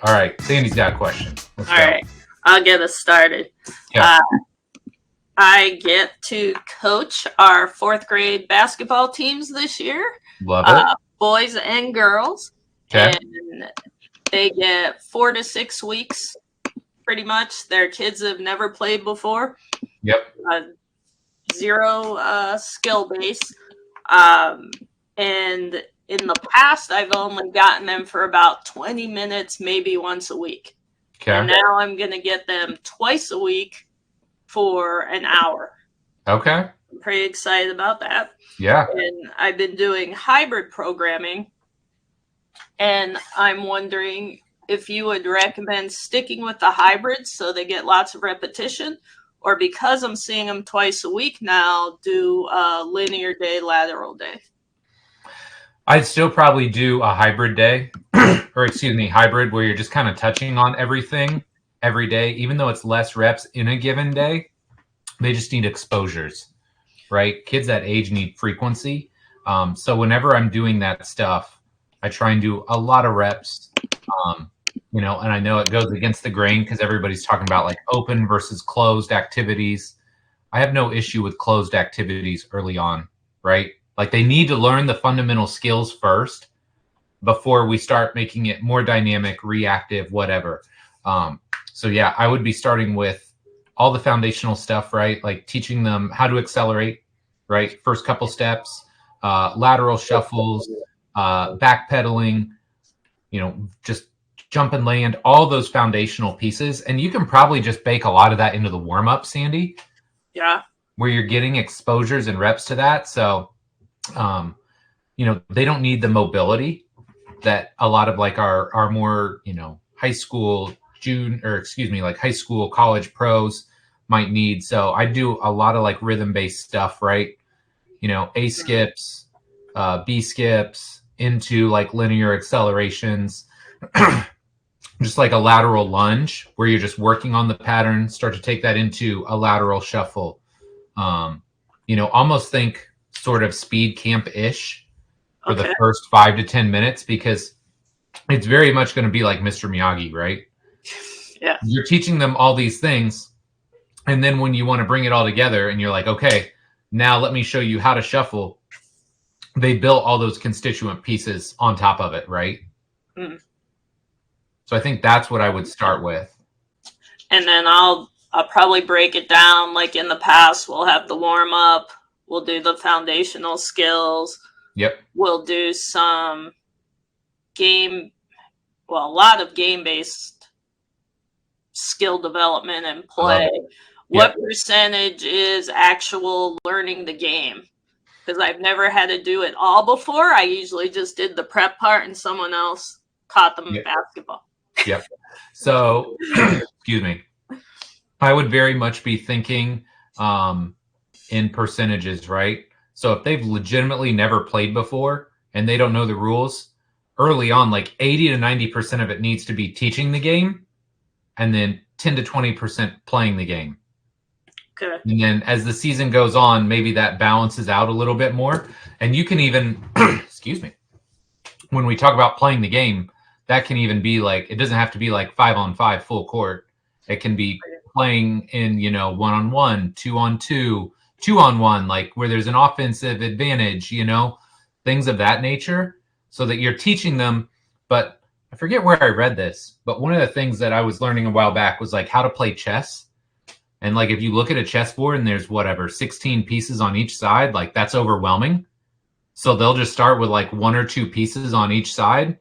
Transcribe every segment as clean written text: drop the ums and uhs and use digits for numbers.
All right, Sandy's got a question. Let's All go. right, I'll get us started. Yeah. I get to coach our 4th grade basketball teams this year. Love it. Boys and girls. Okay. And they get 4 to 6 weeks, pretty much. Their kids have never played before. Yep. Zero skill base. And in the past, I've only gotten them for about 20 minutes, maybe once a week. Okay. And now I'm going to get them twice a week for an hour. Okay. I'm pretty excited about that. Yeah. And I've been doing hybrid programming. And I'm wondering if you would recommend sticking with the hybrid so they get lots of repetition, or because I'm seeing them twice a week now, do a linear day, lateral day. I'd still probably do a hybrid day, or excuse me, hybrid, where you're just kind of touching on everything every day, even though it's less reps in a given day. They just need exposures, right? Kids that age need frequency. So whenever I'm doing that stuff, I try and do a lot of reps, and I know it goes against the grain because everybody's talking about like open versus closed activities. I have no issue with closed activities early on, right? Like they need to learn the fundamental skills first before we start making it more dynamic, reactive, whatever. So yeah, I would be starting with all the foundational stuff, right? Like teaching them how to accelerate, right? First couple steps, lateral shuffles, backpedaling, just jump and land, all those foundational pieces. And you can probably just bake a lot of that into the warm-up, Sandy. Yeah. Where you're getting exposures and reps to that. So, they don't need the mobility that a lot of like our more, high school like high school, college pros might need. So I do a lot of like rhythm-based stuff, right? A skips, B skips into like linear accelerations, just like a lateral lunge where you're just working on the pattern, start to take that into a lateral shuffle. Almost think sort of speed camp-ish for the first 5 to 10 minutes, because it's very much going to be like Mr. Miyagi, right? Yeah. You're teaching them all these things. And then when you want to bring it all together and you're like, okay, now let me show you how to shuffle. They built all those constituent pieces on top of it, right? Mm. So I think that's what I would start with. And then I'll probably break it down. Like in the past, we'll have the warm up. We'll do the foundational skills. Yep. We'll do some a lot of game-based skill development and play. What percentage is actual learning the game? Because I've never had to do it all before. I usually just did the prep part and someone else taught them basketball. Yep. So, excuse me. I would very much be thinking in percentages, right? So if they've legitimately never played before and they don't know the rules, early on, like 80 to 90% of it needs to be teaching the game, and then 10 to 20% playing the game. Okay. And then as the season goes on, maybe that balances out a little bit more. And you can even, excuse me, when we talk about playing the game, that can even be like, it doesn't have to be like 5-on-5 full court. It can be playing in, 1-on-1, 2-on-2, 2-on-1, like where there's an offensive advantage, things of that nature, so that you're teaching them. But I forget where I read this, but one of the things that I was learning a while back was like how to play chess. And like if you look at a chessboard and there's 16 pieces on each side, like that's overwhelming. So they'll just start with like 1 or 2 pieces on each side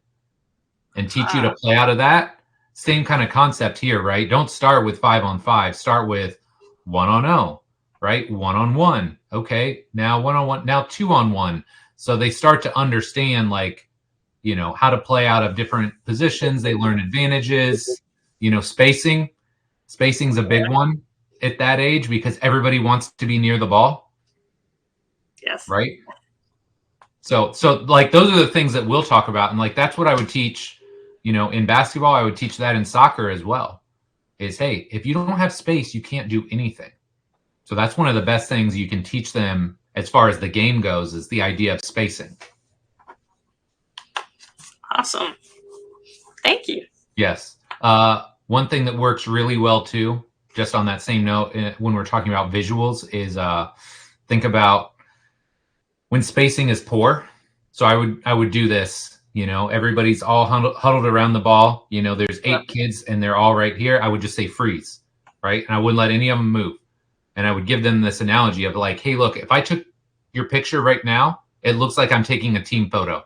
and teach you to play out of that. Same kind of concept here, right? Don't start with 5-on-5. Start with 1-on-0, right? 1-on-1. Okay, now 1-on-1, now 2-on-1. So they start to understand like, how to play out of different positions. They learn advantages, spacing. Spacing's a big one at that age because everybody wants to be near the ball. Yes. Right? So like those are the things that we'll talk about. And like that's what I would teach, in basketball. I would teach that in soccer as well. Is, hey, if you don't have space, you can't do anything. So that's one of the best things you can teach them as far as the game goes, is the idea of spacing. Awesome. Thank you. Yes. One thing that works really well too, just on that same note, when we're talking about visuals, is think about when spacing is poor. So I would do this. Everybody's all huddled around the ball. There's 8 kids and they're all right here. I would just say freeze, right? And I wouldn't let any of them move. And I would give them this analogy of like, hey, look, if I took your picture right now, it looks like I'm taking a team photo,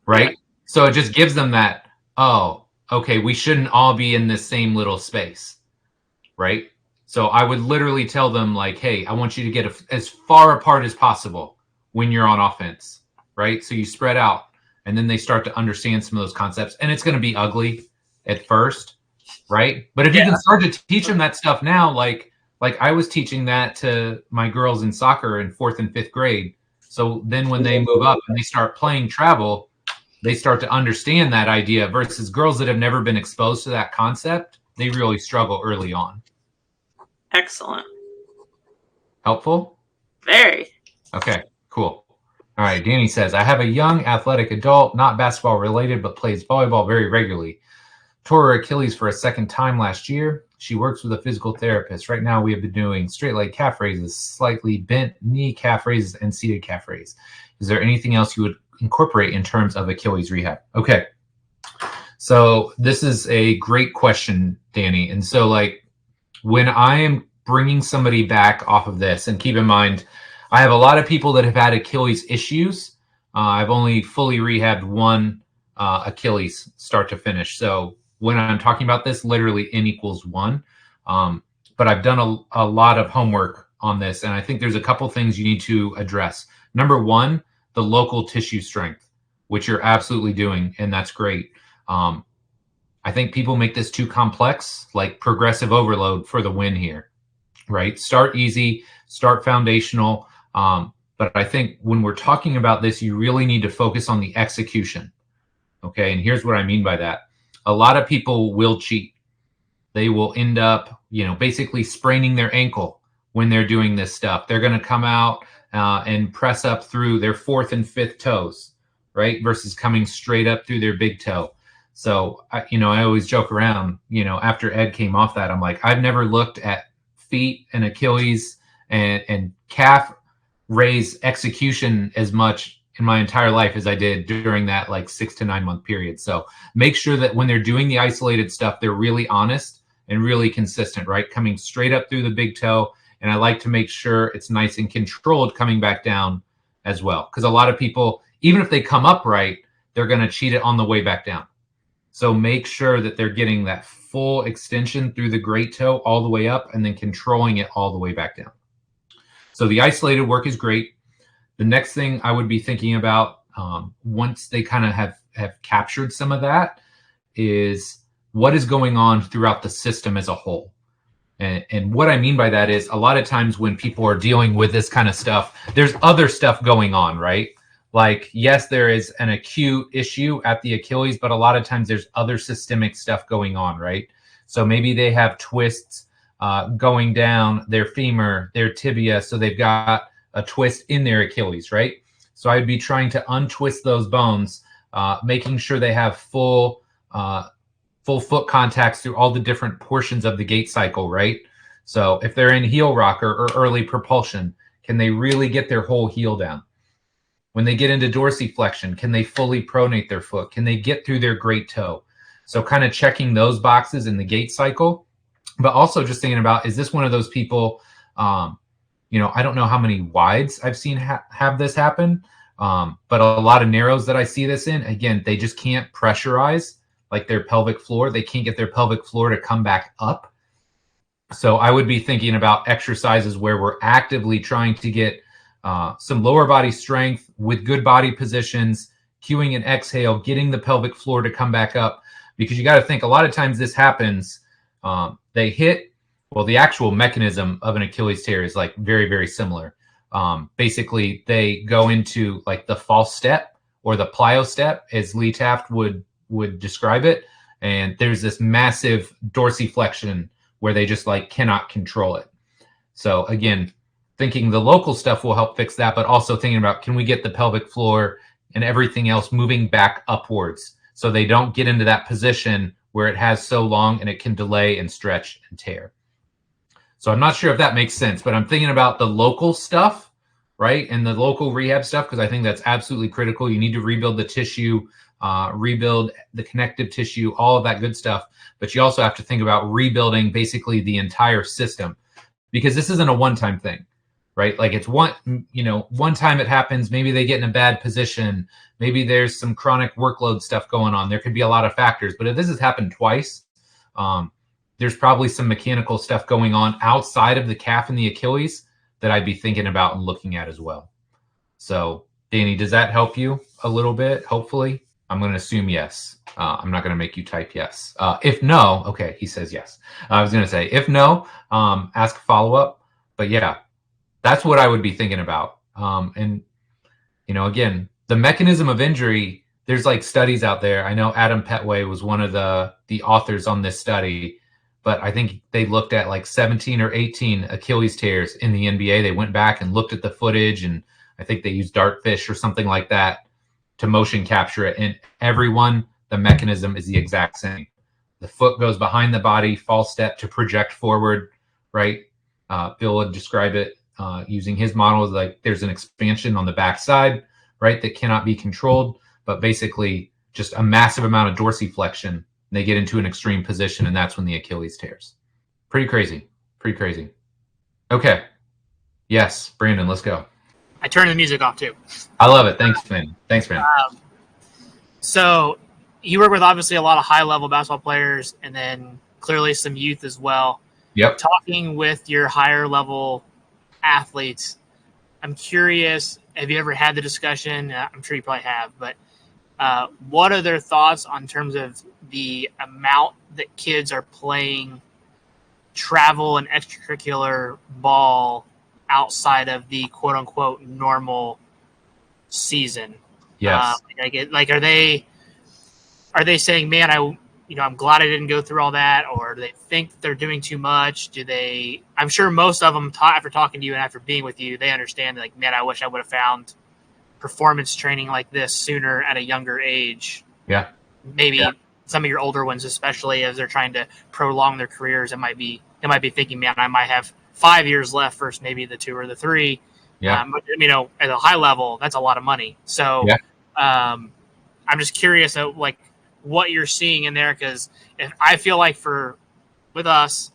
right? So it just gives them that, oh, okay, we shouldn't all be in this same little space, right? So I would literally tell them like, hey, I want you to get as far apart as possible when you're on offense, right? So you spread out, and then they start to understand some of those concepts. And it's going to be ugly at first, right? But if you can start to teach them that stuff now, like I was teaching that to my girls in soccer in 4th and 5th grade. So then when they move up and they start playing travel, they start to understand that idea versus girls that have never been exposed to that concept. They really struggle early on. Excellent. Helpful? Very. Okay, cool. All right, Danny says, I have a young athletic adult, not basketball related, but plays volleyball very regularly. Tore her Achilles for a second time last year. She works with a physical therapist. Right now we have been doing straight leg calf raises, slightly bent knee calf raises, and seated calf raise. Is there anything else you would incorporate in terms of Achilles rehab? Okay. So this is a great question, Danny. And so like when I am bringing somebody back off of this, and keep in mind, I have a lot of people that have had Achilles issues. I've only fully rehabbed one Achilles start to finish. So when I'm talking about this, literally N equals 1. But I've done a lot of homework on this, and I think there's a couple things you need to address. Number one, the local tissue strength, which you're absolutely doing, and that's great. I think people make this too complex, like progressive overload for the win here, right? Start easy, start foundational. But I think when we're talking about this, you really need to focus on the execution. Okay, and here's what I mean by that. A lot of people will cheat. They will end up, basically spraining their ankle when they're doing this stuff. They're going to come out and press up through their 4th and 5th toes, right? Versus coming straight up through their big toe. So, I always joke around, after Ed came off that, I'm like, I've never looked at feet and Achilles and calf raise execution as much in my entire life as I did during that like 6 to 9 month period. So make sure that when they're doing the isolated stuff, they're really honest and really consistent, right? Coming straight up through the big toe. And I like to make sure it's nice and controlled coming back down as well. Because a lot of people, even if they come up right, they're going to cheat it on the way back down. So make sure that they're getting that full extension through the great toe all the way up and then controlling it all the way back down. So the isolated work is great. The next thing I would be thinking about once they kind of have captured some of that is what is going on throughout the system as a whole. And what I mean by that is a lot of times when people are dealing with this kind of stuff, there's other stuff going on, right? Like, yes, there is an acute issue at the Achilles, but a lot of times there's other systemic stuff going on, right? So maybe they have twists going down their femur, their tibia, so they've got a twist in their Achilles, right? So I'd be trying to untwist those bones, making sure they have full foot contacts through all the different portions of the gait cycle, right? So if they're in heel rocker or early propulsion, can they really get their whole heel down? When they get into dorsiflexion, can they fully pronate their foot? Can they get through their great toe? So kind of checking those boxes in the gait cycle, but also just thinking about, is this one of those people, I don't know how many wides I've seen have this happen, but a lot of narrows that I see this in, again, they just can't pressurize like their pelvic floor. They can't get their pelvic floor to come back up. So I would be thinking about exercises where we're actively trying to get some lower body strength with good body positions, cueing an exhale, getting the pelvic floor to come back up. Because you got to think a lot of times this happens, they hit, well, the actual mechanism of an Achilles tear is like very, very similar. Basically, they go into like the false step or the plyo step, as Lee Taft would describe it. And there's this massive dorsiflexion where they just like cannot control it. So again, thinking the local stuff will help fix that, but also thinking about, can we get the pelvic floor and everything else moving back upwards so they don't get into that position where it has so long and it can delay and stretch and tear. So I'm not sure if that makes sense, but I'm thinking about the local stuff, right? And the local rehab stuff, because I think that's absolutely critical. You need to rebuild the tissue, rebuild the connective tissue, all of that good stuff. But you also have to think about rebuilding basically the entire system, because this isn't a one-time thing, right? Like it's one time it happens, maybe they get in a bad position, maybe there's some chronic workload stuff going on. There could be a lot of factors, but if this has happened twice, there's probably some mechanical stuff going on outside of the calf and the Achilles that I'd be thinking about and looking at as well. So, Danny, does that help you a little bit? Hopefully. I'm going to assume yes. I'm not going to make you type yes. If no, okay, he says yes. I was going to say, if no, ask a follow-up. But yeah, that's what I would be thinking about. And, again, the mechanism of injury, there's like studies out there. I know Adam Petway was one of the authors on this study, but I think they looked at like 17 or 18 Achilles tears in the NBA. They went back and looked at the footage, and I think they used Dartfish or something like that to motion capture it. And everyone, the mechanism is the exact same. The foot goes behind the body, false step to project forward, right? Bill would describe it using his model as like there's an expansion on the backside, right, that cannot be controlled, but basically just a massive amount of dorsiflexion. They get into an extreme position, and that's when the Achilles tears. Pretty crazy. Okay. Yes, Brandon, let's go. I turned the music off too. I love it. Thanks, man. So you work with obviously a lot of high-level basketball players and then clearly some youth as well. Yep. Talking with your higher-level athletes, I'm curious, have you ever had the discussion? I'm sure you probably have, but what are their thoughts on terms of the amount that kids are playing travel and extracurricular ball outside of the quote unquote normal season? Yes. Are they saying, man, I'm glad I didn't go through all that, or do they think they're doing too much? I'm sure most of them, after talking to you and after being with you, they understand, like, man, I wish I would have found performance training like this sooner at a younger age. Yeah. Maybe some of your older ones, especially as they're trying to prolong their careers, they might be thinking, man, I might have 5 years left versus maybe the 2 or the 3. Yeah. But, at a high level, that's a lot of money. So I'm just curious at like what you're seeing in there, because I feel like with us,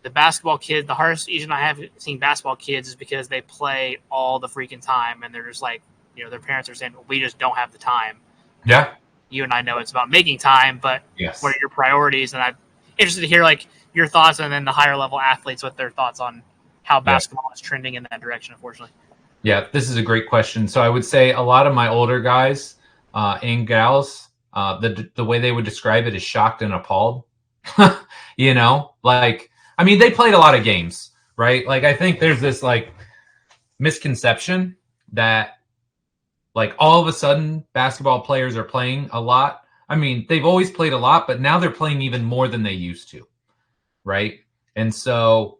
the basketball kids, the hardest reason I haven't seen basketball kids is because they play all the freaking time, and they're just like, their parents are saying, well, we just don't have the time. Yeah. You and I know it's about making time, but yes, what are your priorities? And I'm interested to hear like your thoughts, and then the higher level athletes, what their thoughts on how basketball is trending in that direction, unfortunately. Yeah, this is a great question. So I would say a lot of my older guys and gals, the way they would describe it is shocked and appalled. They played a lot of games, right? Like, I think there's this like misconception that like all of a sudden basketball players are playing a lot. I mean, they've always played a lot, but now they're playing even more than they used to, right? And so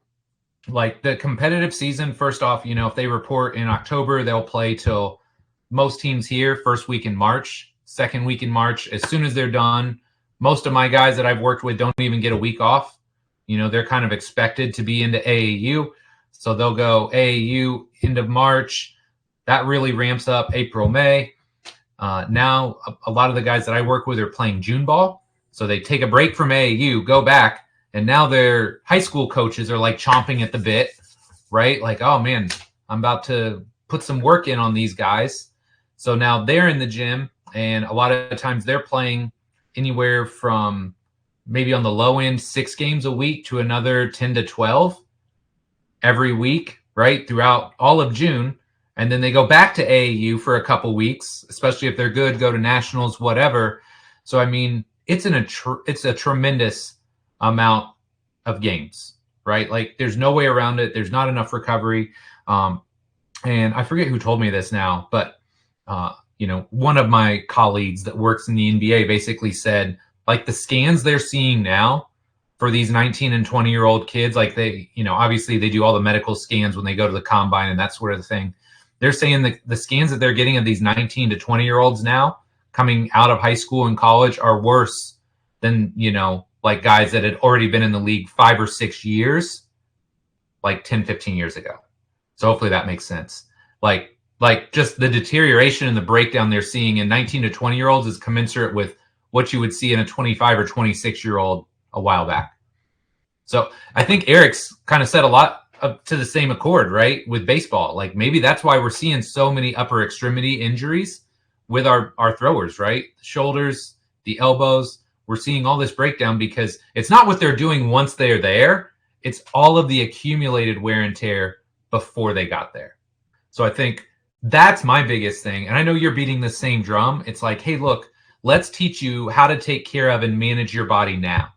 like the competitive season, first off, if they report in October, they'll play till most teams here first week in March, second week in March. As soon as they're done, most of my guys that I've worked with don't even get a week off. They're kind of expected to be into AAU. So they'll go AAU end of March. That really ramps up April, May. Now, a lot of the guys that I work with are playing June ball. So they take a break from AAU, go back, and now their high school coaches are like chomping at the bit, right? Like, oh, man, I'm about to put some work in on these guys. So now they're in the gym, and a lot of times they're playing anywhere from maybe on the low end 6 games a week to another 10 to 12 every week, right, throughout all of June. And then they go back to AAU for a couple weeks, especially if they're good, go to nationals, whatever. So, I mean, it's a tremendous amount of games, right? Like, there's no way around it. There's not enough recovery. And I forget who told me this now, but, one of my colleagues that works in the NBA basically said, like, the scans they're seeing now for these 19 and 20-year-old kids, like they, obviously they do all the medical scans when they go to the combine and that sort of thing. They're saying the scans that they're getting of these 19 to 20-year-olds now coming out of high school and college are worse than, like guys that had already been in the league 5 or 6 years, like 10, 15 years ago. So hopefully that makes sense. Like just the deterioration and the breakdown they're seeing in 19 to 20-year-olds is commensurate with what you would see in a 25 or 26-year-old a while back. So I think Eric's kind of said a lot to the same accord, right? With baseball, like maybe that's why we're seeing so many upper extremity injuries with our throwers, right? The shoulders, the elbows. We're seeing all this breakdown because it's not what they're doing once they're there. It's all of the accumulated wear and tear before they got there. So I think that's my biggest thing. And I know you're beating the same drum. It's like, hey, look, let's teach you how to take care of and manage your body now.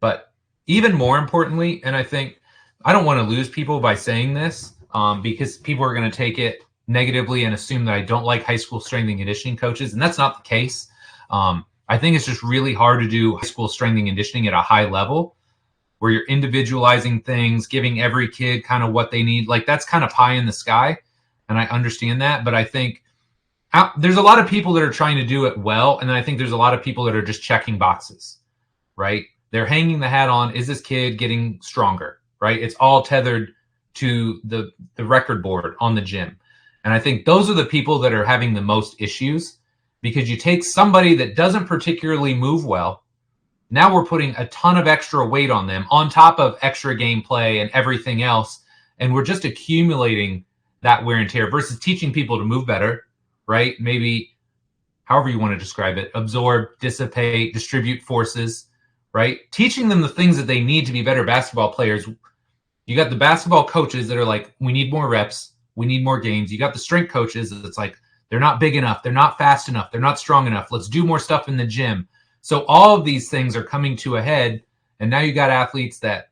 But even more importantly, and I think I don't want to lose people by saying this because people are going to take it negatively and assume that I don't like high school strength and conditioning coaches. And that's not the case. I think it's just really hard to do high school strength and conditioning at a high level where you're individualizing things, giving every kid kind of what they need. Like that's kind of pie in the sky. And I understand that. But I think there's a lot of people that are trying to do it well. And then I think there's a lot of people that are just checking boxes, right? They're hanging the hat on, is this kid getting stronger, right? It's all tethered to the record board on the gym. And I think those are the people that are having the most issues because you take somebody that doesn't particularly move well. Now we're putting a ton of extra weight on them on top of extra gameplay and everything else. And we're just accumulating that wear and tear versus teaching people to move better, right? Maybe however you want to describe it, absorb, dissipate, distribute forces, right? Teaching them the things that they need to be better basketball players. You got the basketball coaches that are like, we need more reps. We need more games. You got the strength coaches that's like, they're not big enough. They're not fast enough. They're not strong enough. Let's do more stuff in the gym. So all of these things are coming to a head. And now you got athletes that,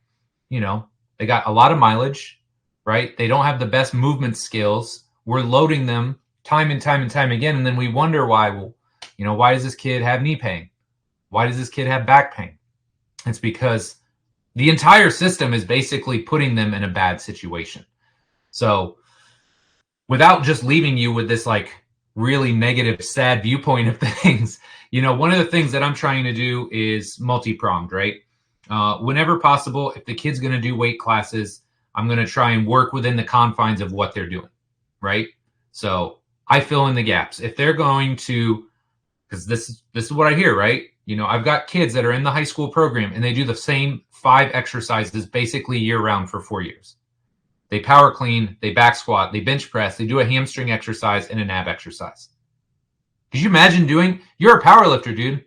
they got a lot of mileage, right? They don't have the best movement skills. We're loading them time and time and time again. And then we wonder why, why does this kid have knee pain? Why does this kid have back pain? It's because the entire system is basically putting them in a bad situation. So without just leaving you with this like really negative, sad viewpoint of things, one of the things that I'm trying to do is multi-pronged, right? Whenever possible, if the kid's going to do weight classes, I'm going to try and work within the confines of what they're doing, right? So I fill in the gaps. If they're going to, because this is what I hear, right? I've got kids that are in the high school program and they do the same 5 exercises basically year round for 4 years. They power clean, they back squat, they bench press, they do a hamstring exercise and an ab exercise. Could you imagine you're a power lifter, dude,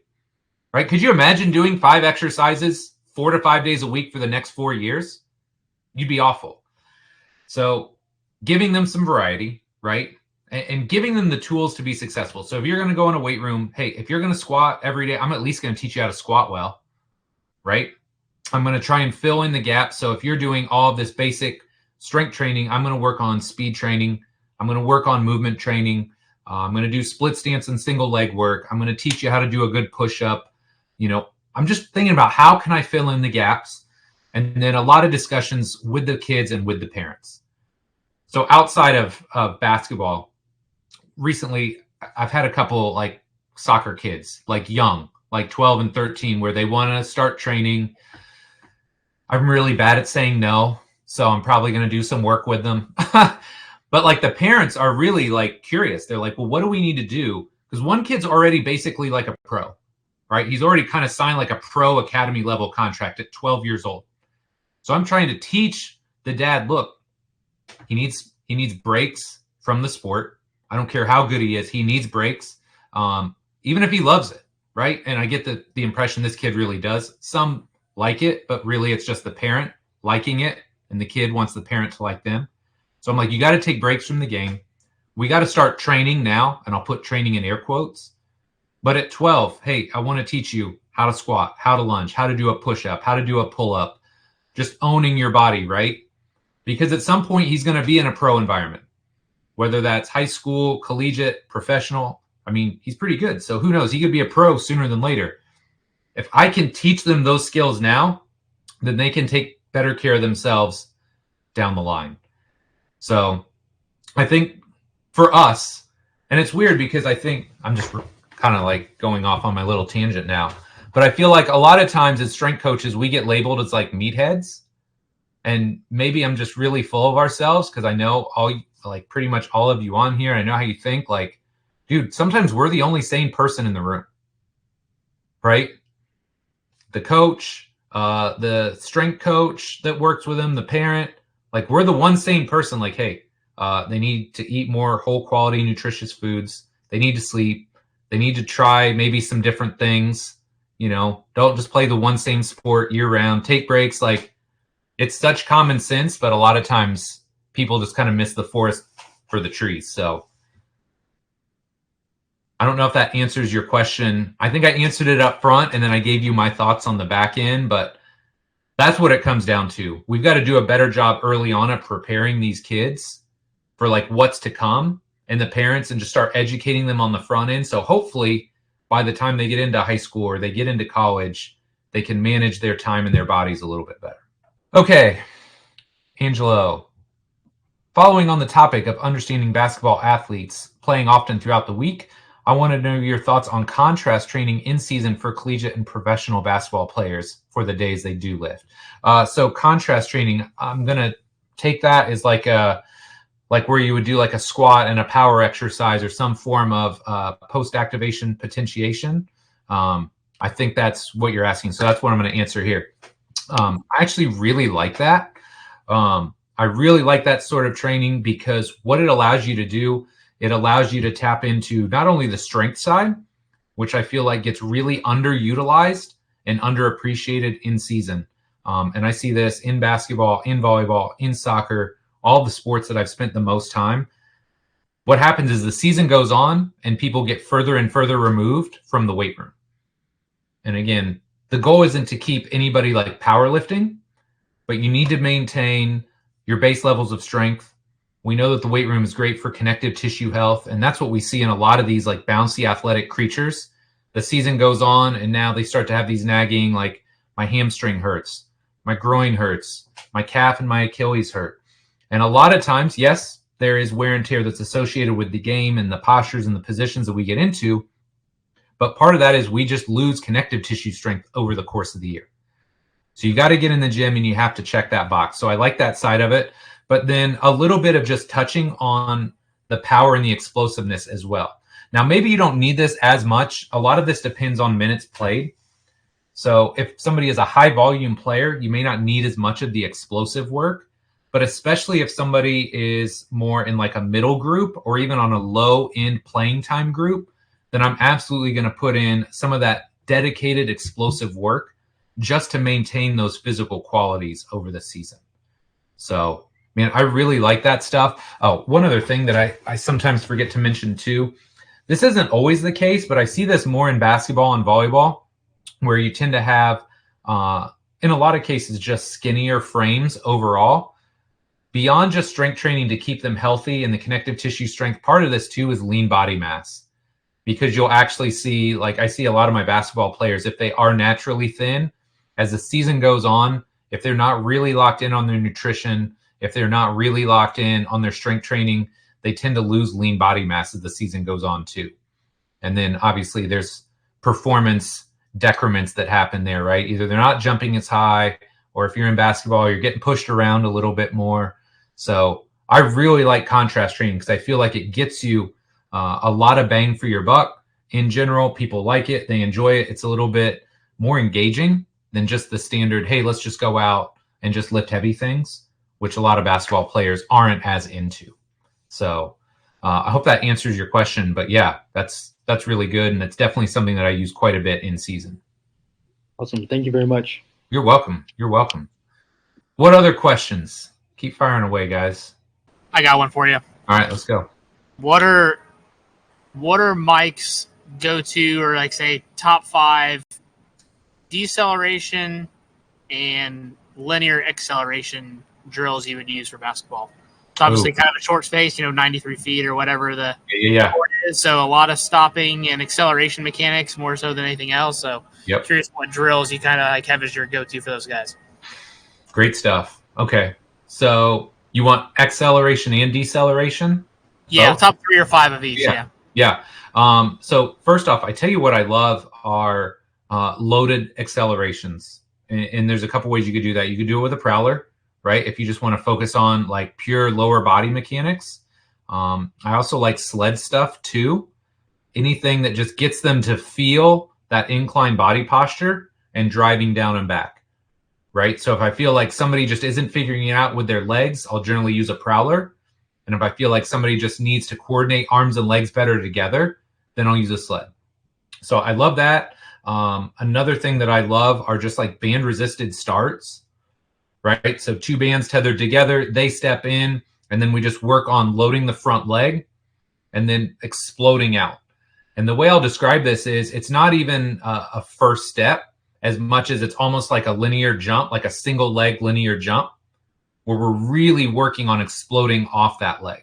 right? Could you imagine doing 5 exercises 4 to 5 days a week for the next 4 years? You'd be awful. So giving them some variety, right? And giving them the tools to be successful. So if you're going to go in a weight room, hey, if you're going to squat every day, I'm at least going to teach you how to squat well, right? I'm going to try and fill in the gaps. So if you're doing all of this basic strength training, I'm going to work on speed training. I'm going to work on movement training. I'm going to do split stance and single leg work. I'm going to teach you how to do a good push-up. I'm just thinking about how can I fill in the gaps? And then a lot of discussions with the kids and with the parents. So outside of basketball, recently I've had a couple like soccer kids, like young, like 12 and 13, where they want to start training. I'm really bad at saying no, so I'm probably going to do some work with them. But like the parents are really like curious. They're like, well, what do we need to do? Because one kid's already basically like a pro, right? He's already kind of signed like a pro academy level contract at 12 years old. So I'm trying to teach the dad, look, he needs breaks from the sport. I don't care how good he is. He needs breaks, even if he loves it, right? And I get the impression this kid really does. Some like it, but really it's just the parent liking it, and the kid wants the parent to like them. So I'm like, you got to take breaks from the game. We got to start training now, and I'll put training in air quotes. But at 12, hey, I want to teach you how to squat, how to lunge, how to do a push-up, how to do a pull-up, just owning your body, right? Because at some point he's going to be in a pro environment. Whether that's high school, collegiate, professional, I mean, he's pretty good. So who knows? He could be a pro sooner than later. If I can teach them those skills now, then they can take better care of themselves down the line. So I think for us, And it's weird because I think I'm just kind of like going off on my little tangent now. But I feel like a lot of times as strength coaches, we get labeled as like meatheads. And maybe I'm just really full of ourselves because I know pretty much all of you on here. I know how you think. Like, dude, sometimes we're the only sane person in the room, right? The coach, the strength coach that works with them, the parent, like we're the one sane person. Like, hey, they need to eat more whole quality, nutritious foods. They need to sleep. They need to try maybe some different things. Don't just play the one same sport year round. Take breaks. Like, it's such common sense, but a lot of times people just kind of miss the forest for the trees. So I don't know if that answers your question. I think I answered it up front and then I gave you my thoughts on the back end, but that's what it comes down to. We've got to do a better job early on of preparing these kids for like what's to come and the parents, and just start educating them on the front end. So hopefully by the time they get into high school or they get into college, they can manage their time and their bodies a little bit better. Okay, Angelo, following on the topic of understanding basketball athletes playing often throughout the week, I want to know your thoughts on contrast training in season for collegiate and professional basketball players for the days they do lift. So contrast training, I'm going to take that as like where you would do like a squat and a power exercise or some form of post-activation potentiation. I think that's what you're asking. So that's what I'm going to answer here. I actually really like that. I really like that sort of training because what it allows you to do, it allows you to tap into not only the strength side, which I feel like gets really underutilized and underappreciated in season. And I see this in basketball, in volleyball, in soccer, all the sports that I've spent the most time. What happens is the season goes on and people get further and further removed from the weight room. And again, the goal isn't to keep anybody like powerlifting, but you need to maintain your base levels of strength. We know that the weight room is great for connective tissue health, and that's what we see in a lot of these like bouncy athletic creatures. The season goes on, and now they start to have these nagging, like my hamstring hurts, my groin hurts, my calf and my Achilles hurt. And a lot of times, yes, there is wear and tear that's associated with the game and the postures and the positions that we get into. But part of that is we just lose connective tissue strength over the course of the year. So you got to get in the gym and you have to check that box. So I like that side of it. But then a little bit of just touching on the power and the explosiveness as well. Now, maybe you don't need this as much. A lot of this depends on minutes played. So if somebody is a high volume player, you may not need as much of the explosive work. But especially if somebody is more in like a middle group or even on a low end playing time group, then I'm absolutely going to put in some of that dedicated explosive work just to maintain those physical qualities over the season. So, man, I really like that stuff. Oh, one other thing that I sometimes forget to mention too. This isn't always the case, but I see this more in basketball and volleyball, where you tend to have, in a lot of cases, just skinnier frames overall. Beyond just strength training to keep them healthy and the connective tissue strength, part of this too is lean body mass. Because you'll actually see, like I see a lot of my basketball players, if they are naturally thin, as the season goes on, if they're not really locked in on their nutrition, if they're not really locked in on their strength training, they tend to lose lean body mass as the season goes on too. And then obviously there's performance decrements that happen there, right? Either they're not jumping as high, or if you're in basketball, you're getting pushed around a little bit more. So I really like contrast training because I feel like it gets you a lot of bang for your buck. In general, people like it. They enjoy it. It's a little bit more engaging than just the standard, hey, let's just go out and just lift heavy things, which a lot of basketball players aren't as into. So I hope that answers your question. But yeah, that's really good. And it's definitely something that I use quite a bit in season. Awesome. Thank you very much. You're welcome. You're welcome. What other questions? Keep firing away, guys. I got one for you. All right, let's go. What are Mike's go-to, or like say top 5 deceleration and linear acceleration drills you would use for basketball? It's obviously kind of a short space, 93 feet or whatever the court is. So a lot of stopping and acceleration mechanics more so than anything else. So curious what drills you kind of like have as your go-to for those guys. Great stuff. Okay. So you want acceleration and deceleration? Yeah, both? top 3 or 5 of each. Yeah. Yeah. So first off, I tell you what I love are loaded accelerations. And there's a couple ways you could do that. You could do it with a prowler, right? If you just want to focus on like pure lower body mechanics. I also like sled stuff too. Anything that just gets them to feel that incline body posture and driving down and back, right? So if I feel like somebody just isn't figuring it out with their legs, I'll generally use a prowler. And if I feel like somebody just needs to coordinate arms and legs better together, then I'll use a sled. So I love that. Another thing that I love are just like band resisted starts, right? So 2 bands tethered together, they step in, and then we just work on loading the front leg and then exploding out. And the way I'll describe this is it's not even a first step as much as it's almost like a linear jump, like a single leg linear jump, where we're really working on exploding off that leg.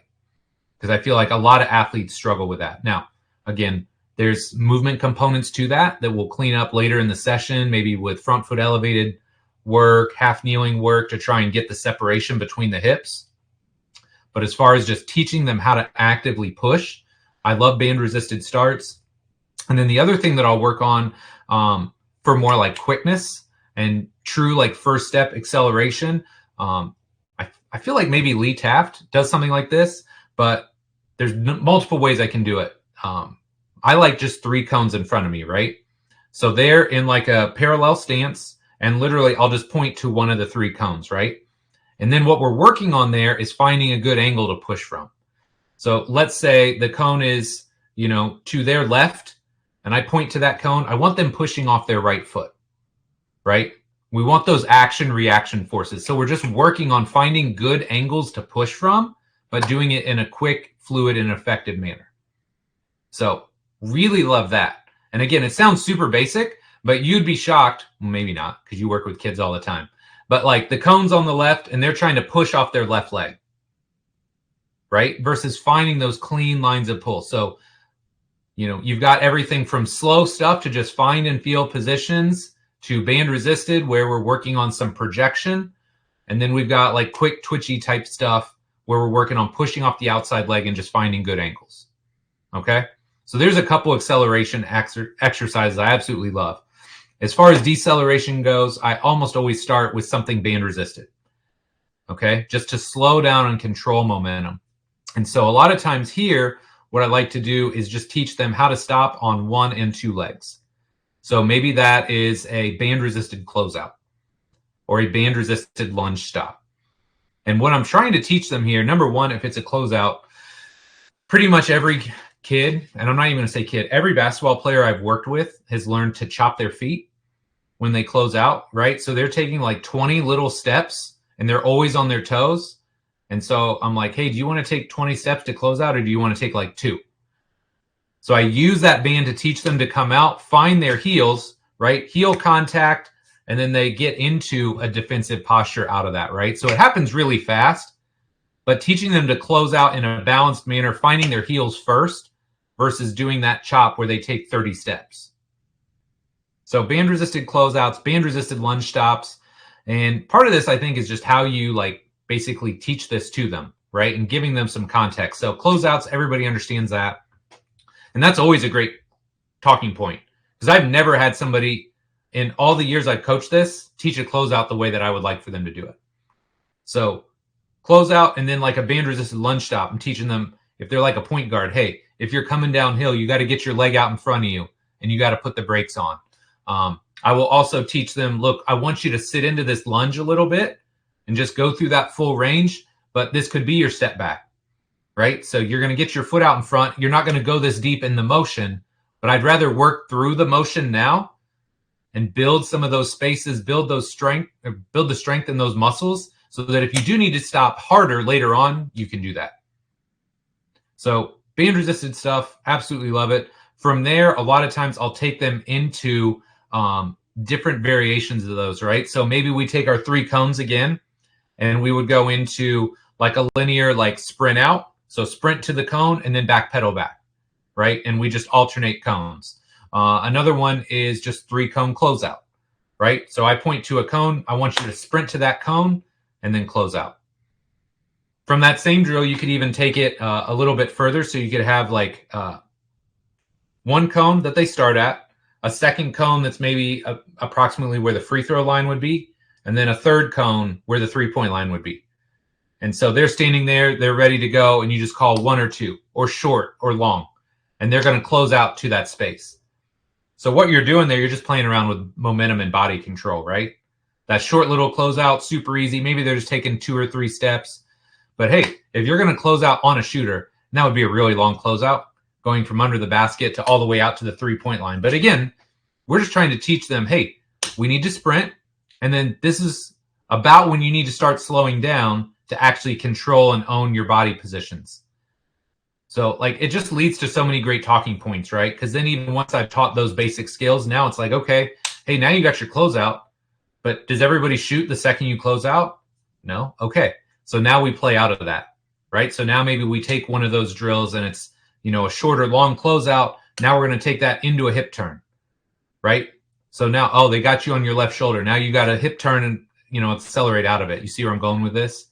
Because I feel like a lot of athletes struggle with that. Now, again, there's movement components to that we'll clean up later in the session, maybe with front foot elevated work, half kneeling work to try and get the separation between the hips. But as far as just teaching them how to actively push, I love band resisted starts. And then the other thing that I'll work on for more like quickness and true like first step acceleration, I feel like maybe Lee Taft does something like this, but there's multiple ways I can do it. I like just 3 cones in front of me, right? So they're in like a parallel stance, and literally I'll just point to one of the 3 cones, right? And then what we're working on there is finding a good angle to push from. So let's say the cone is, to their left, and I point to that cone. I want them pushing off their right foot, right? We want those action-reaction forces. So we're just working on finding good angles to push from, but doing it in a quick, fluid, and effective manner. So really love that. And again, it sounds super basic, but you'd be shocked. Well, maybe not, because you work with kids all the time. But like the cone's on the left, and they're trying to push off their left leg, right? Versus finding those clean lines of pull. So, you've got everything from slow stuff to just find and feel positions to band resisted where we're working on some projection. And then we've got like quick twitchy type stuff where we're working on pushing off the outside leg and just finding good angles. Okay. So there's a couple acceleration exercises I absolutely love. As far as deceleration goes, I almost always start with something band resisted. Okay. Just to slow down and control momentum. And so a lot of times here, what I like to do is just teach them how to stop on 1 and 2 legs. So maybe that is a band resisted closeout or a band resisted lunge stop. And what I'm trying to teach them here, number one, if it's a closeout, pretty much every kid, and I'm not even going to say kid, every basketball player I've worked with has learned to chop their feet when they close out, right? So they're taking like 20 little steps and they're always on their toes. And so I'm like, hey, do you want to take 20 steps to close out, or do you want to take like 2? So I use that band to teach them to come out, find their heels, right? Heel contact, and then they get into a defensive posture out of that, right? So it happens really fast, but teaching them to close out in a balanced manner, finding their heels first versus doing that chop where they take 30 steps. So band resisted closeouts, band resisted lunge stops. And part of this, I think, is just how you basically teach this to them, right? And giving them some context. So closeouts, everybody understands that. And that's always a great talking point, because I've never had somebody in all the years I've coached this teach a closeout the way that I would like for them to do it. So closeout, and then like a band resisted lunge stop, I'm teaching them, if they're like a point guard, hey, if you're coming downhill, you got to get your leg out in front of you and you got to put the brakes on. I will also teach them, look, I want you to sit into this lunge a little bit and just go through that full range, but this could be your step back, right? So you're going to get your foot out in front. You're not going to go this deep in the motion, but I'd rather work through the motion now and build some of those spaces, build the strength in those muscles, so that if you do need to stop harder later on, you can do that. So band resisted stuff, absolutely love it. From there, a lot of times I'll take them into different variations of those, right? So maybe we take our 3 cones again, and we would go into like a linear, like sprint out. So sprint to the cone and then back pedal back, right? And we just alternate cones. Another one is just 3 cone closeout, right? So I point to a cone. I want you to sprint to that cone and then close out. From that same drill, you could even take it a little bit further. So you could have like one cone that they start at, a second cone that's maybe approximately where the free throw line would be, and then a third cone where the 3-point line would be. And so they're standing there, they're ready to go, and you just call 1 or 2, or short or long, and they're going to close out to that space. So what you're doing there, you're just playing around with momentum and body control, right? That short little closeout, super easy. Maybe they're just taking 2 or 3 steps. But hey, if you're going to close out on a shooter, that would be a really long closeout, going from under the basket to all the way out to the 3-point line. But again, we're just trying to teach them, hey, we need to sprint. And then this is about when you need to start slowing down to actually control and own your body positions. So like it just leads to so many great talking points, right? Because then even once I've taught those basic skills, now it's like, okay, hey, now you got your closeout, but does everybody shoot the second you close out? No? Okay. So now we play out of that, right? So now maybe we take one of those drills and it's, a short or long closeout. Now we're going to take that into a hip turn, right? So now, oh, they got you on your left shoulder. Now you got a hip turn and, accelerate out of it. You see where I'm going with this?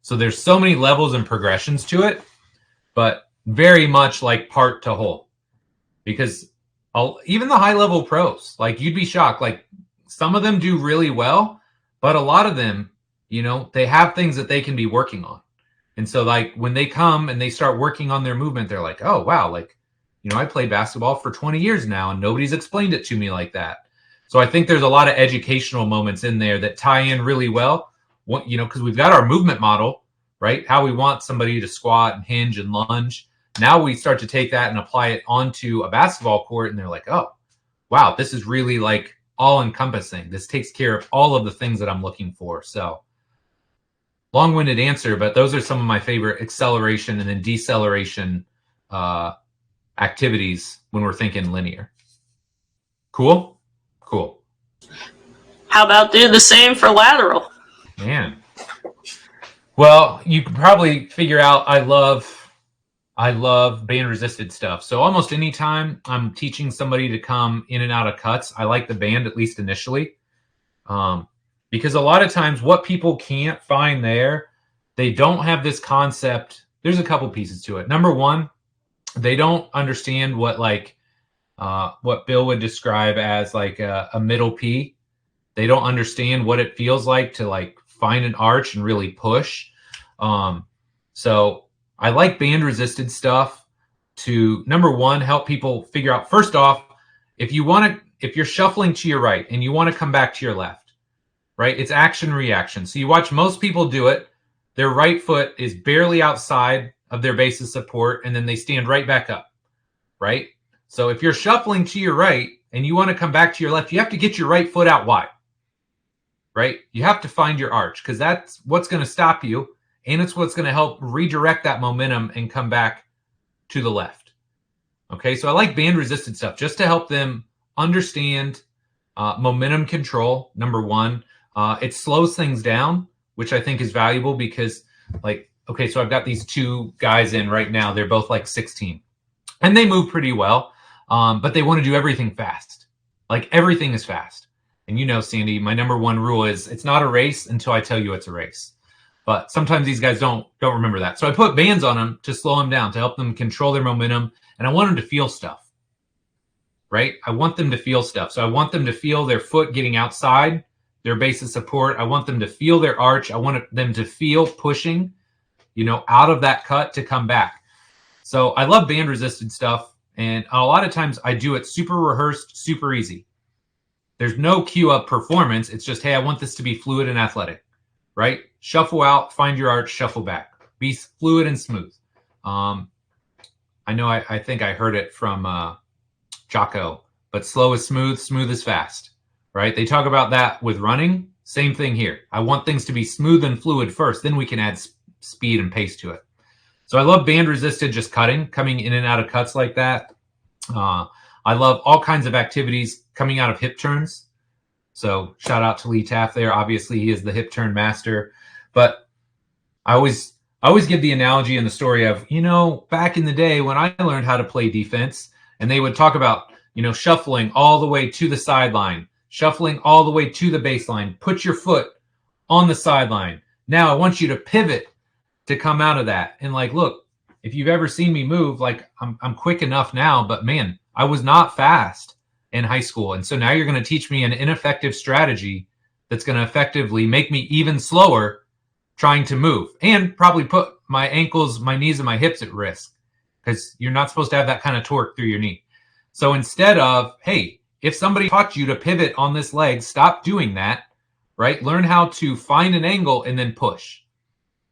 So there's so many levels and progressions to it, but very much like part to whole, because even the high level pros, like you'd be shocked. Like some of them do really well, but a lot of them, they have things that they can be working on. And so like when they come and they start working on their movement, they're like, oh, wow. Like, I played basketball for 20 years now and nobody's explained it to me like that. So I think there's a lot of educational moments in there that tie in really well. Because we've got our movement model, right? How we want somebody to squat and hinge and lunge. Now we start to take that and apply it onto a basketball court, and they're like, oh, wow, this is really like all encompassing. This takes care of all of the things that I'm looking for. So long-winded answer, but those are some of my favorite acceleration and then deceleration activities when we're thinking linear. Cool? Cool. How about do the same for lateral? Man. Well, you can probably figure out I love band resisted stuff. So almost anytime I'm teaching somebody to come in and out of cuts, I like the band, at least initially. Because a lot of times what people can't find there, they don't have this concept. There's a couple pieces to it. Number one, they don't understand what Bill would describe as like a middle P. They don't understand what it feels like to like find an arch and really push. So I like band resisted stuff to, number one, help people figure out, first off, if you're shuffling to your right and you want to come back to your left, right? It's action reaction. So you watch most people do it. Their right foot is barely outside of their base of support, and then they stand right back up, right? So if you're shuffling to your right and you want to come back to your left, you have to get your right foot out wide, right? You have to find your arch, because that's what's going to stop you, and it's what's going to help redirect that momentum and come back to the left. Okay, so I like band resisted stuff just to help them understand momentum control, number one. It slows things down, which I think is valuable because, like, okay, so I've got these two guys in right now. They're both like 16, and they move pretty well, but they want to do everything fast. Like, everything is fast. And Sandy, my number one rule is it's not a race until I tell you it's a race. But sometimes these guys don't remember that. So I put bands on them to slow them down, to help them control their momentum, and I want them to feel stuff, right? I want them to feel stuff. So I want them to feel their foot getting outside their base of support. I want them to feel their arch. I want them to feel pushing, out of that cut to come back. So I love band resisted stuff. And a lot of times I do it super rehearsed, super easy. There's no cue up performance. It's just, hey, I want this to be fluid and athletic, right? Shuffle out, find your arch, shuffle back. Be fluid and smooth. I know I think I heard it from Jocko, but slow is smooth, smooth is fast, right? They talk about that with running. Same thing here. I want things to be smooth and fluid first, then we can add speed and pace to it. So I love band resisted, just coming in and out of cuts like that. I love all kinds of activities coming out of hip turns. So shout out to Lee Taft there. Obviously, he is the hip turn master. But I always give the analogy and the story of, back in the day when I learned how to play defense, and they would talk about, shuffling all the way to the sideline, shuffling all the way to the baseline, put your foot on the sideline. Now I want you to pivot to come out of that. And like, look, if you've ever seen me move, like I'm quick enough now, but man, I was not fast in high school. And so now you're going to teach me an ineffective strategy that's going to effectively make me even slower trying to move and probably put my ankles, my knees, and my hips at risk because you're not supposed to have that kind of torque through your knee. So instead of, hey, if somebody taught you to pivot on this leg, stop doing that, right? Learn how to find an angle and then push.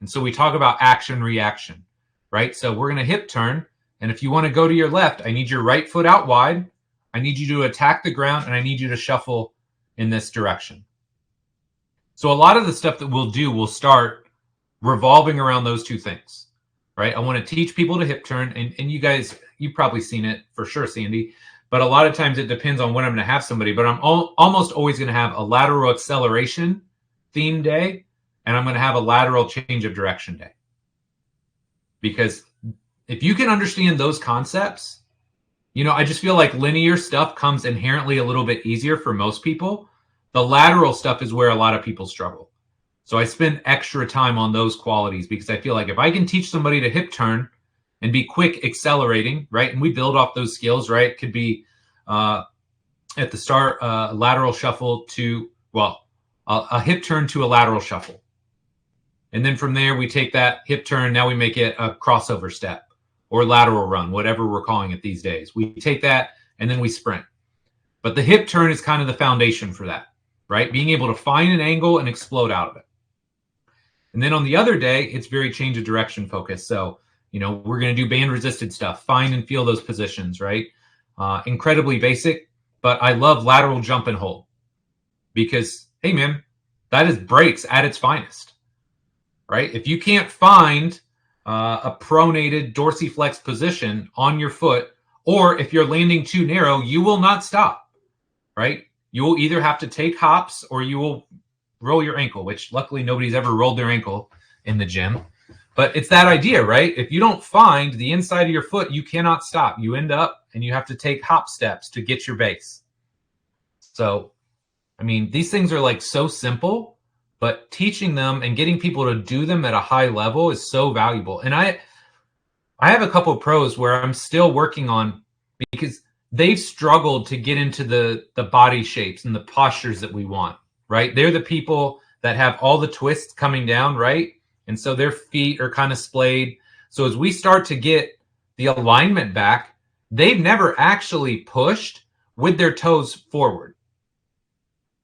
And so we talk about action, reaction, right? So we're going to hip turn. And if you want to go to your left, I need your right foot out wide. I need you to attack the ground, and I need you to shuffle in this direction. So a lot of the stuff that we'll do will start revolving around those two things, right? I want to teach people to hip turn. And you guys, you've probably seen it for sure, Sandy. But a lot of times it depends on when I'm going to have somebody. But I'm almost always going to have a lateral acceleration theme day, and I'm going to have a lateral change of direction day. Because if you can understand those concepts, you know, I just feel like linear stuff comes inherently a little bit easier for most people. The lateral stuff is where a lot of people struggle. So I spend extra time on those qualities because I feel like if I can teach somebody to hip turn and be quick accelerating, right? And we build off those skills, right? It could be at the start, lateral shuffle to, well, a hip turn to a lateral shuffle. And then from there, we take that hip turn. Now we make it a crossover step or lateral run, whatever we're calling it these days. We take that and then we sprint. But the hip turn is kind of the foundation for that, right? Being able to find an angle and explode out of it. And then on the other day, it's very change of direction focused. So, you know, we're going to do band resisted stuff, find and feel those positions, right? Incredibly basic, but I love lateral jump and hold because, hey, man, that is breaks at its finest, right? If you can't find a pronated dorsiflex position on your foot, or if you're landing too narrow, you will not stop, right? You will either have to take hops or you will roll your ankle, which luckily nobody's ever rolled their ankle in the gym. But it's that idea, right? If you don't find the inside of your foot, you cannot stop. You end up and you have to take hop steps to get your base. So, I mean, these things are like so simple, but teaching them and getting people to do them at a high level is so valuable. And I have a couple of pros where I'm still working on because they've struggled to get into the body shapes and the postures that we want, right? They're the people that have all the twists coming down, right? And so their feet are kind of splayed. So as we start to get the alignment back, they've never actually pushed with their toes forward,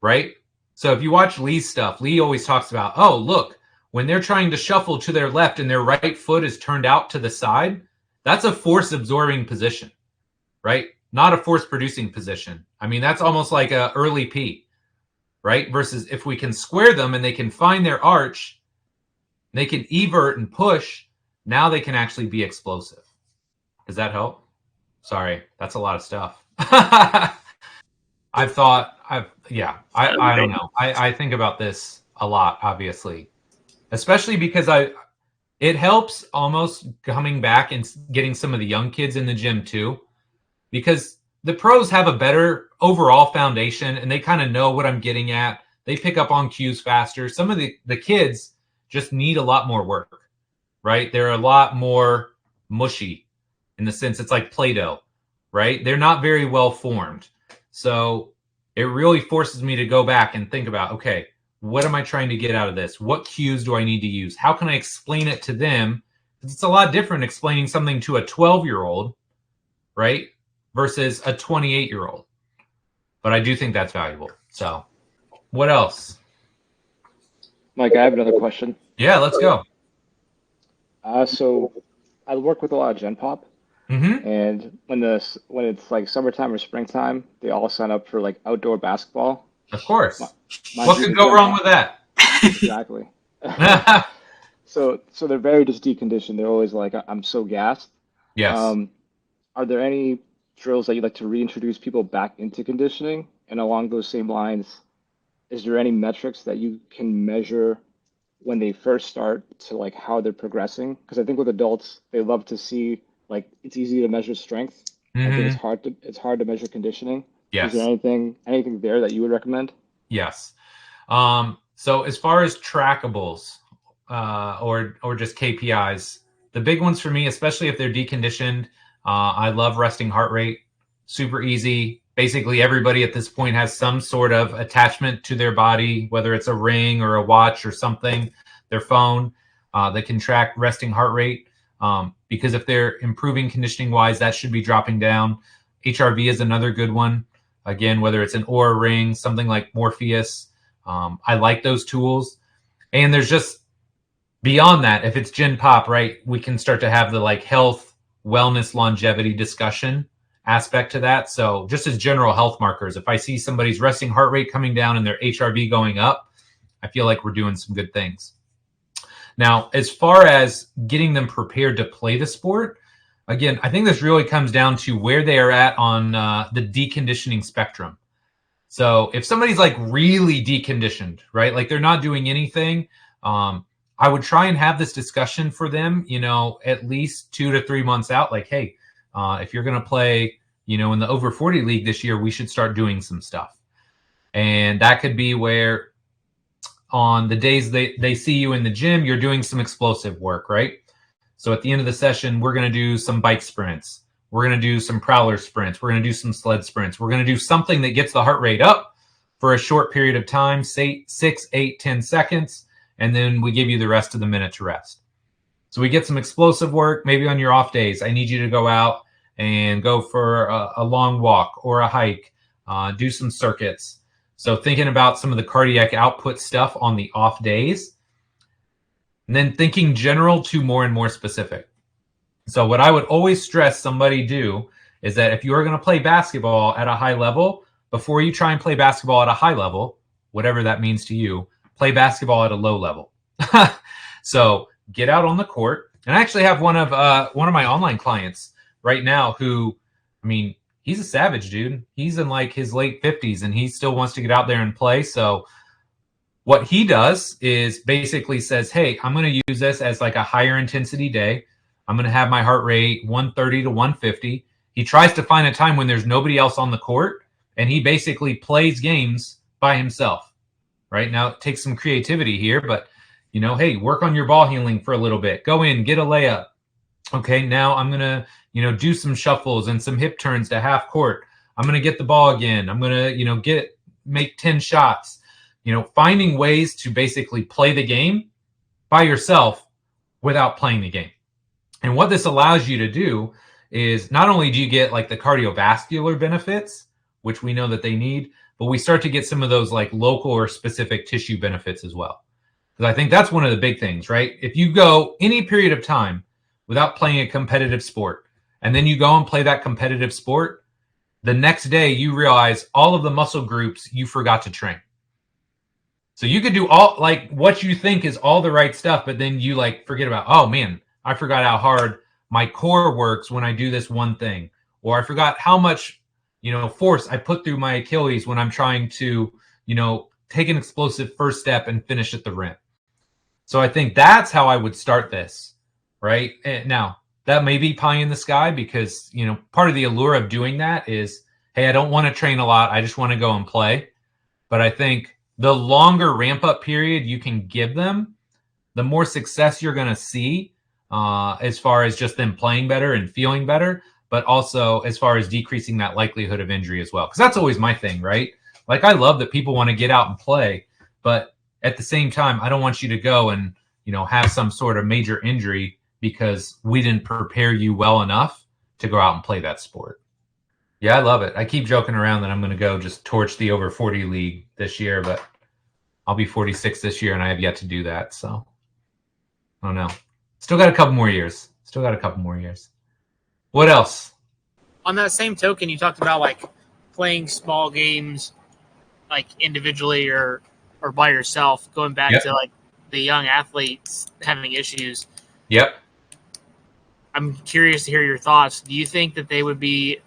right? So if you watch Lee's stuff, Lee always talks about, oh, look, when they're trying to shuffle to their left and their right foot is turned out to the side, that's a force absorbing position, right? Not a force producing position. I mean, that's almost like a early P, right? Versus if we can square them and they can find their arch, they can evert and push, now they can actually be explosive. Does that help? Sorry, that's a lot of stuff. I don't know. I think about this a lot, obviously, especially because it helps almost coming back and getting some of the young kids in the gym too, because the pros have a better overall foundation and they kind of know what I'm getting at. They pick up on cues faster. Some of the kids just need a lot more work, right? They're a lot more mushy in the sense it's like Play-Doh, right? They're not very well formed. So it really forces me to go back and think about, okay, what am I trying to get out of this? What cues do I need to use? How can I explain it to them? It's a lot different explaining something to a 12-year-old, right, versus a 28-year-old. But I do think that's valuable. So what else? Mike, I have another question. Yeah, let's go. So I work with a lot of Gen Pop, and when it's like summertime or springtime, they all sign up for like outdoor basketball. Of course. What could go wrong with that? Exactly. So they're very just deconditioned. They're always like, I'm so gassed. Yes. Are there any drills that you'd like to reintroduce people back into conditioning? And along those same lines, is there any metrics that you can measure when they first start to like how they're progressing? Because I think with adults, they love to see, like, it's easy to measure strength. I think it's hard to measure conditioning. Yes. Is there anything there that you would recommend? Yes. So as far as trackables or just KPIs, the big ones for me, especially if they're deconditioned, I love resting heart rate. super easy. Basically, everybody at this point has some sort of attachment to their body, whether it's a ring or a watch or something, their phone that can track resting heart rate. Because if they're improving conditioning wise, that should be dropping down. HRV is another good one. Again, whether it's an Oura ring, something like Morpheus. I like those tools. And there's just beyond that, if it's Gen Pop, right, we can start to have the like health, wellness, longevity discussion aspect to that. So just as general health markers, if I see somebody's resting heart rate coming down and their HRV going up, I feel like we're doing some good things. Now, as far as getting them prepared to play the sport, again, I think this really comes down to where they are at on the deconditioning spectrum. So if somebody's like really deconditioned, right, like they're not doing anything, I would try and have this discussion for them, you know, at least 2 to 3 months out. Like, hey, if you're going to play, you know, in the over 40 league this year, we should start doing some stuff. And that could be where on the days they see you in the gym, you're doing some explosive work, right? So at the end of the session, we're going to do some bike sprints. We're going to do some prowler sprints. We're going to do some sled sprints. We're going to do something that gets the heart rate up for a short period of time, say 6, 8, 10 seconds, and then we give you the rest of the minute to rest. So we get some explosive work. Maybe on your off days, I need you to go out and go for a long walk or a hike, do some circuits. So thinking about some of the cardiac output stuff on the off days, and then thinking general to more and more specific. So what I would always stress somebody do is that if you are going to play basketball at a high level, before you try and play basketball at a high level, whatever that means to you, play basketball at a low level. So get out on the court. And I actually have one of my online clients right now who, I mean, he's a savage, dude. He's in like his late 50s and he still wants to get out there and play. So what he does is basically says, hey, I'm going to use this as like a higher intensity day. I'm going to have my heart rate 130 to 150. He tries to find a time when there's nobody else on the court, and he basically plays games by himself. Right now, it takes some creativity here, but, you know, hey, work on your ball handling for a little bit. Go in, get a layup. Okay, now I'm going to, you know, do some shuffles and some hip turns to half court. I'm going to get the ball again. I'm going to, you know, make 10 shots. You know, finding ways to basically play the game by yourself without playing the game. And what this allows you to do is not only do you get like the cardiovascular benefits, which we know that they need, but we start to get some of those like local or specific tissue benefits as well. Because I think that's one of the big things, right? If you go any period of time without playing a competitive sport, and then you go and play that competitive sport, the next day you realize all of the muscle groups you forgot to train. So you could do all like what you think is all the right stuff, but then you like forget about, oh man, I forgot how hard my core works when I do this one thing. Or I forgot how much, you know, force I put through my Achilles when I'm trying to, you know, take an explosive first step and finish at the rim. So I think that's how I would start this, right? And now, that may be pie in the sky because, you know, part of the allure of doing that is, hey, I don't want to train a lot. I just want to go and play. But I think the longer ramp up period you can give them, the more success you're going to see as far as just them playing better and feeling better, but also as far as decreasing that likelihood of injury as well. Because that's always my thing, right? Like, I love that people want to get out and play, but at the same time, I don't want you to go and, you know, have some sort of major injury because we didn't prepare you well enough to go out and play that sport. Yeah, I love it. I keep joking around that I'm going to go just torch the over 40 league this year, but I'll be 46 this year and I have yet to do that. So I don't know. Still got a couple more years. What else? On that same token, you talked about like playing small games, like individually or by yourself, going back to like the young athletes having issues. Yep. I'm curious to hear your thoughts. Do you think that they would be,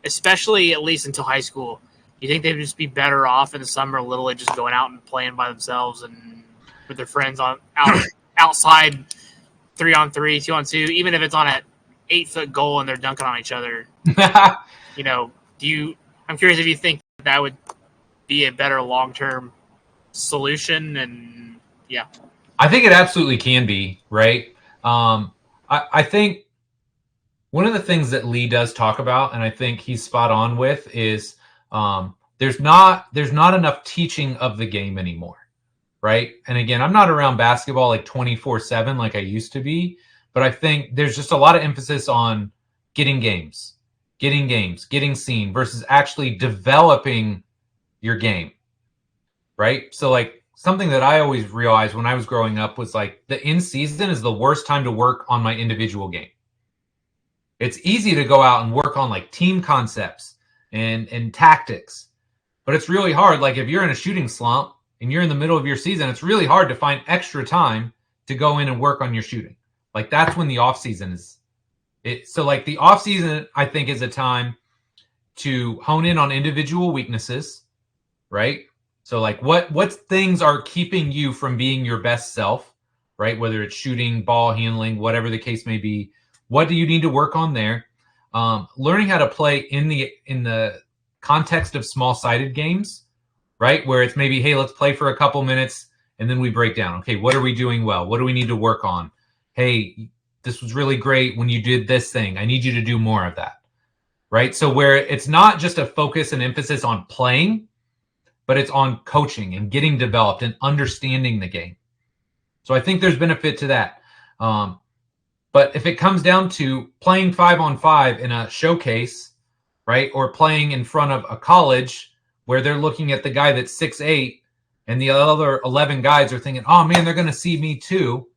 especially at least until high school, do you think they'd just be better off in the summer, literally just going out and playing by themselves and with their friends outside 3-on-3, 2-on-2, even if it's on an 8-foot goal and they're dunking on each other? You know, I'm curious if you think that would be a better long-term solution. And yeah, I think it absolutely can be, right? I think one of the things that Lee does talk about, and I think he's spot on with, is there's not enough teaching of the game anymore, right? And again, I'm not around basketball like 24/7 like I used to be, but I think there's just a lot of emphasis on getting games, getting seen versus actually developing your game, right? So like something that I always realized when I was growing up was like the in season is the worst time to work on my individual game. It's easy to go out and work on like team concepts and tactics, but it's really hard. Like if you're in a shooting slump and you're in the middle of your season, it's really hard to find extra time to go in and work on your shooting. Like that's when the off season is. So like the off season, I think, is a time to hone in on individual weaknesses, right? So like what things are keeping you from being your best self, right? Whether it's shooting, ball handling, whatever the case may be. What do you need to work on there? Learning how to play in the context of small-sided games, right? Where it's maybe, hey, let's play for a couple minutes and then we break down. Okay, what are we doing well? What do we need to work on? Hey, this was really great when you did this thing. I need you to do more of that, right? So where it's not just a focus and emphasis on playing, but it's on coaching and getting developed and understanding the game. So I think there's benefit to that. But if it comes down to playing 5-on-5 in a showcase, right, or playing in front of a college where they're looking at the guy that's 6'8", and the other 11 guys are thinking, oh, man, they're going to see me too,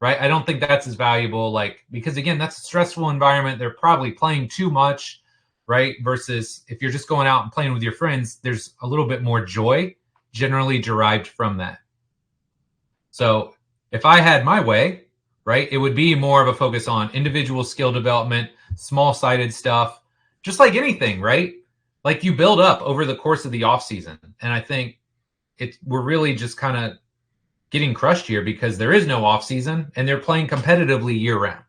right? I don't think that's as valuable, like, because, again, that's a stressful environment. They're probably playing too much, right, versus if you're just going out and playing with your friends, there's a little bit more joy generally derived from that. So if I had my way, right, it would be more of a focus on individual skill development, small-sided stuff, just like anything, right? Like you build up over the course of the offseason. And I think we're really just kind of getting crushed here because there is no offseason and they're playing competitively year-round.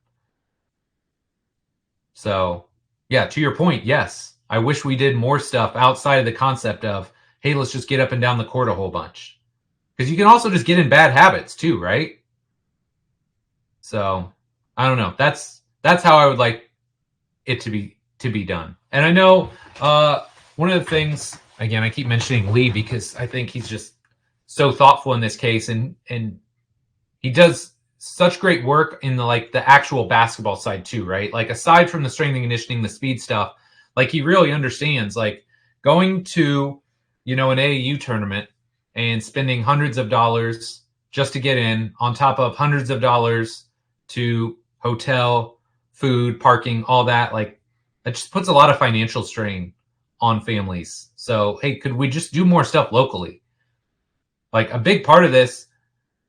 So, yeah, to your point, yes, I wish we did more stuff outside of the concept of, hey, let's just get up and down the court a whole bunch. Because you can also just get in bad habits too, right? So I don't know. That's how I would like it to be done. And I know one of the things, again, I keep mentioning Lee because I think he's just so thoughtful in this case, and he does such great work in the actual basketball side too, right? Like aside from the strength and conditioning, the speed stuff, like he really understands like going to, an AAU tournament and spending hundreds of dollars just to get in on top of hundreds of dollars to hotel, food, parking, all that. Like it just puts a lot of financial strain on families. So, hey, could we just do more stuff locally? Like a big part of this,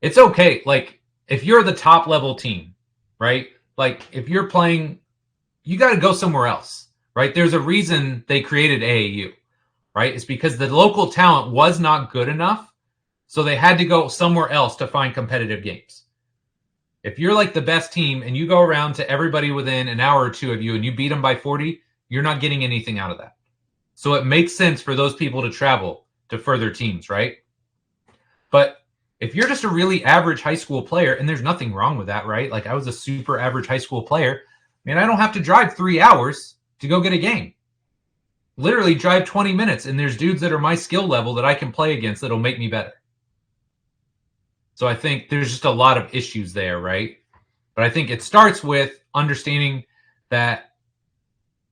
it's okay. Like if you're the top level team, right? Like if you're playing, you got to go somewhere else, right? There's a reason they created AAU, right? It's because the local talent was not good enough. So they had to go somewhere else to find competitive games. If you're like the best team and you go around to everybody within an hour or two of you and you beat them by 40, you're not getting anything out of that. So it makes sense for those people to travel to further teams, right? But if you're just a really average high school player, and there's nothing wrong with that, right? Like I was a super average high school player. Man, I don't have to drive 3 hours to go get a game. Literally drive 20 minutes, and there's dudes that are my skill level that I can play against that'll make me better. So I think there's just a lot of issues there, right? But I think it starts with understanding that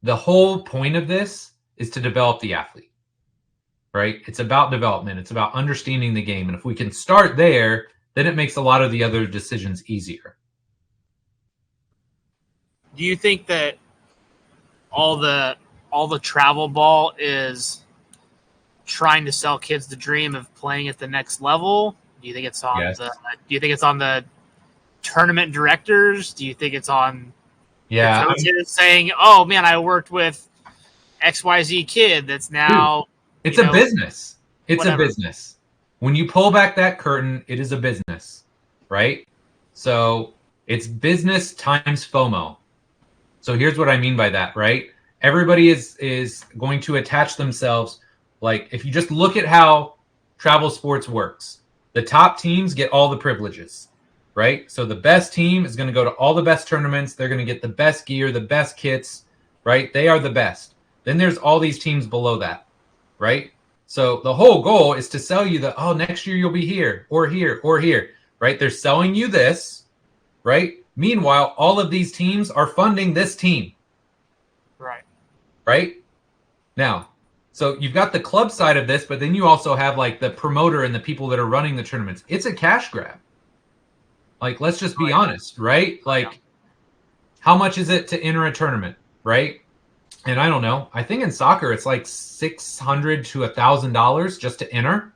the whole point of this is to develop the athlete, right? It's about development. It's about understanding the game. And if we can start there, then it makes a lot of the other decisions easier. Do you think that all the travel ball is trying to sell kids the dream of playing at the next level? Do you think it's on the tournament directors? Do you think it's on the coaches saying, "Oh man, I worked with XYZ kid that's now..." Dude, it's a business. It's whatever. A business. When you pull back that curtain, it is a business, right? So it's business times FOMO. So here's what I mean by that, right? Everybody is going to attach themselves. Like if you just look at how travel sports works, the top teams get all the privileges, right? So the best team is going to go to all the best tournaments. They're going to get the best gear, the best kits, right? They are the best. Then there's all these teams below that, right? So the whole goal is to sell you the, oh, next year you'll be here or here or here, right? They're selling you this, right? Meanwhile, all of these teams are funding this team. Right. Right? Now, so you've got the club side of this, but then you also have like the promoter and the people that are running the tournaments. It's a cash grab. Like, let's just be honest, right? Like, how much is it to enter a tournament, right? And I don't know. I think in soccer it's like $600 to $1,000 just to enter,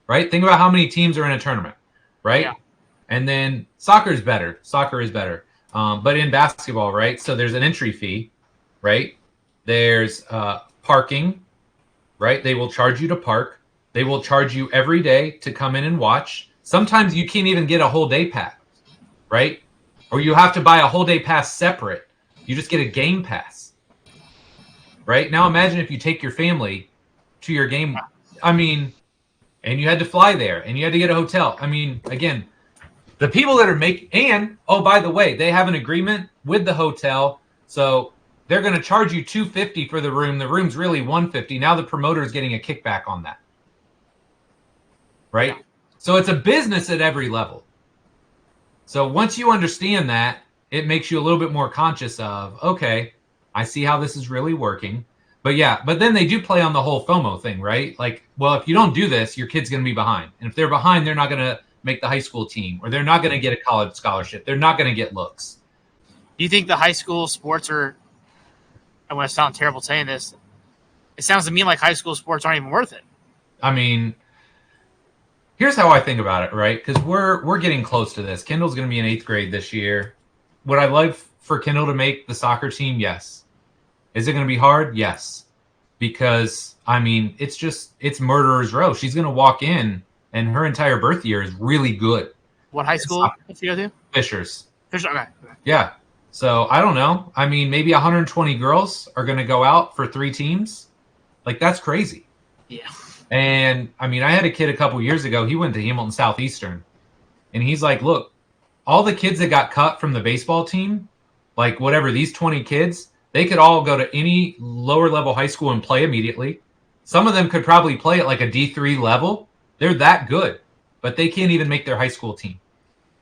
right? Think about how many teams are in a tournament, right? Yeah. And then soccer is better. Soccer is better. But in basketball, right? So there's an entry fee, right? There's parking, right? They will charge you to park. They will charge you every day to come in and watch. Sometimes you can't even get a whole day pass, right? Or you have to buy a whole day pass separate. You just get a game pass, right? Now imagine if you take your family to your game. I mean, and you had to fly there and you had to get a hotel. I mean, again, the people that are making, and oh, by the way, they have an agreement with the hotel. So they're going to charge you $250 for the room. The room's really $150. Now the promoter is getting a kickback on that. Right? Yeah. So it's a business at every level. So once you understand that, it makes you a little bit more conscious of, okay, I see how this is really working. But yeah, but then they do play on the whole FOMO thing, right? Like, well, if you don't do this, your kid's going to be behind. And if they're behind, they're not going to make the high school team, or they're not going to get a college scholarship. They're not going to get looks. Do you think the high school sports are, I want to sound terrible saying this, it sounds to me like high school sports aren't even worth it. I mean, here's how I think about it, right? Because we're getting close to this. Kendall's going to be in 8th grade this year. Would I love for Kendall to make the soccer team? Yes. Is it going to be hard? Yes. Because, I mean, it's murderer's row. She's going to walk in, and her entire birth year is really good. What high school did you go to? Fishers. Okay. Yeah. So, I don't know. I mean, maybe 120 girls are going to go out for 3 teams. Like, that's crazy. Yeah. And, I mean, I had a kid a couple years ago. He went to Hamilton Southeastern. And he's like, look, all the kids that got cut from the baseball team, like whatever, these 20 kids, they could all go to any lower level high school and play immediately. Some of them could probably play at like a D3 level. They're that good, but they can't even make their high school team.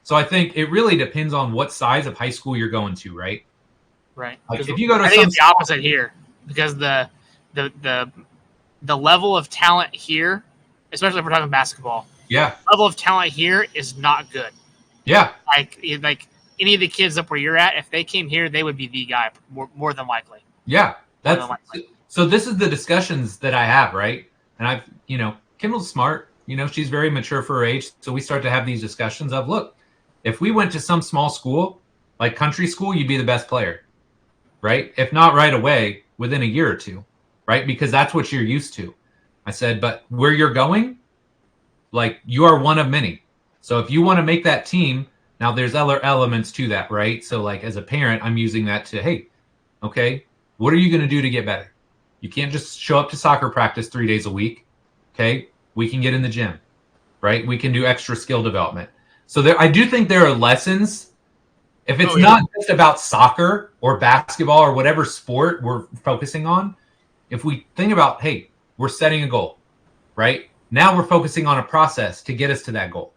So I think it really depends on what size of high school you're going to, right? Right. Like if you go to, I think it's the opposite here, because the level of talent here, especially if we're talking basketball, yeah, level of talent here is not good. Yeah. Like any of the kids up where you're at, if they came here, they would be the guy more than likely. Yeah. So this is the discussions that I have, right? And Kendall's smart, she's very mature for her age. So we start to have these discussions of, look, if we went to some small school, like country school, you'd be the best player, right? If not right away, within a year or two, right? Because that's what you're used to. I said, but where you're going, like you are one of many. So if you want to make that team, now there's other elements to that, right? So like as a parent, I'm using that to, hey, okay, what are you going to do to get better? You can't just show up to soccer practice 3 days a week. Okay. We can get in the gym, right? We can do extra skill development. So I do think there are lessons. If it's not just about soccer or basketball or whatever sport we're focusing on, if we think about, hey, we're setting a goal, right? Now we're focusing on a process to get us to that goal.